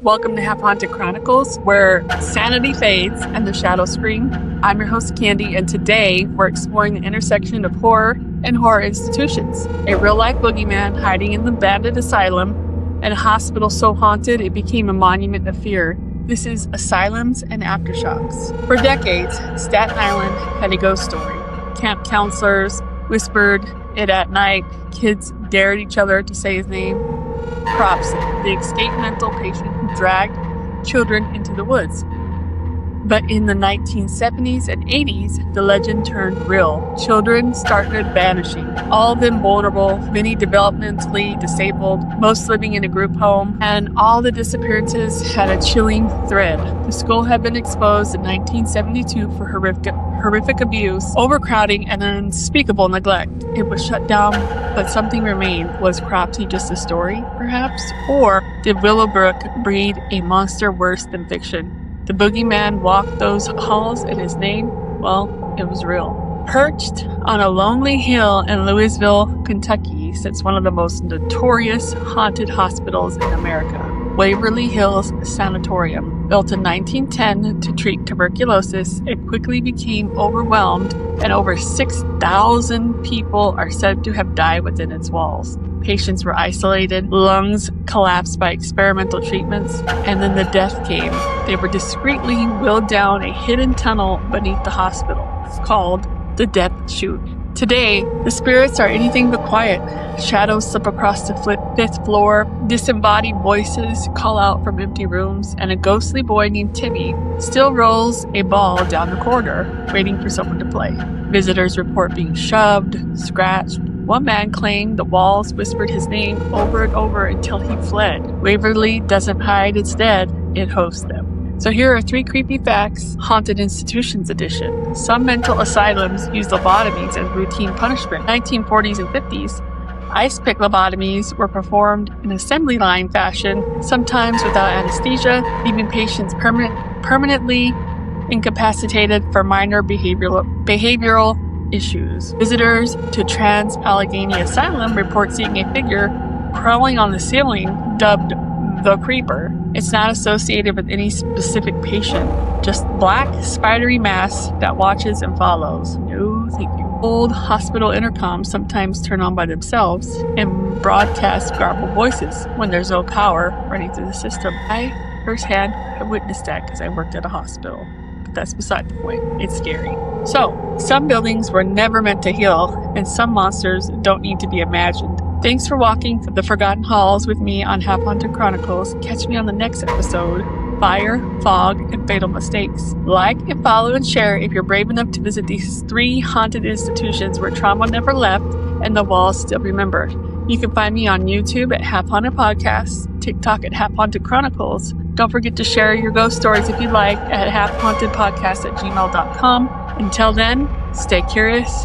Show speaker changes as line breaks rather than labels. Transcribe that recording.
Welcome to Half Haunted Chronicles, where sanity fades and the shadows scream. I'm your host, Candy, and today we're exploring the intersection of horror and horror institutions. A real-life boogeyman hiding in the abandoned asylum, and a hospital so haunted it became a monument of fear. This is Asylums and Aftershocks. For decades, Staten Island had a ghost story. Camp counselors whispered it at night. Kids dared each other to say his name. Cropsey, the escaped mental patient who dragged children into the woods. But in the 1970s and 80s, the legend turned real. Children started vanishing, all of them vulnerable, many developmentally disabled, most living in a group home, and all the disappearances had a chilling thread. The school had been exposed in 1972 for horrific abuse, overcrowding, and unspeakable neglect. It was shut down, but something remained. Was Cropsey just a story, perhaps? Or did Willowbrook breed a monster worse than fiction? The boogeyman walked those halls, and his name, well, it was real. Perched on a lonely hill in Louisville, Kentucky, sits one of the most notorious haunted hospitals in America, Waverly Hills Sanatorium. Built in 1910 to treat tuberculosis, it quickly became overwhelmed, and over 6,000 people are said to have died within its walls. Patients were isolated, lungs collapsed by experimental treatments, and then the death came. They were discreetly wheeled down a hidden tunnel beneath the hospital. It's called the Death Chute. Today, the spirits are anything but quiet. Shadows slip across the fifth floor, disembodied voices call out from empty rooms, and a ghostly boy named Timmy still rolls a ball down the corridor, waiting for someone to play. Visitors report being shoved, scratched. One man claimed the walls whispered his name over and over until he fled. Waverly doesn't hide its dead, it hosts them. So here are 3 creepy facts, Haunted Institutions Edition. Some mental asylums use lobotomies as routine punishment. 1940s and 50s, ice pick lobotomies were performed in assembly line fashion, sometimes without anesthesia, leaving patients permanently incapacitated for minor behavioral issues. Visitors to Trans-Allegheny Asylum report seeing a figure crawling on the ceiling, dubbed the Creeper. It's not associated with any specific patient, just black, spidery mass that watches and follows. No thank you. Old hospital intercoms sometimes turn on by themselves and broadcast garbled voices when there's no power running through the system. I firsthand have witnessed that because I worked at a hospital. But that's beside the point. It's scary. So, some buildings were never meant to heal, and some monsters don't need to be imagined. Thanks for walking the forgotten halls with me on Half Haunted Chronicles. Catch me on the next episode, Fire, Fog, and Fatal Mistakes. Like and follow and share if you're brave enough to visit these 3 haunted institutions where trauma never left and the walls still remembered. You can find me on YouTube at Half Haunted Podcasts, TikTok at Half Haunted Chronicles. Don't forget to share your ghost stories if you'd like at halfhauntedpodcast@gmail.com. Until then, stay curious,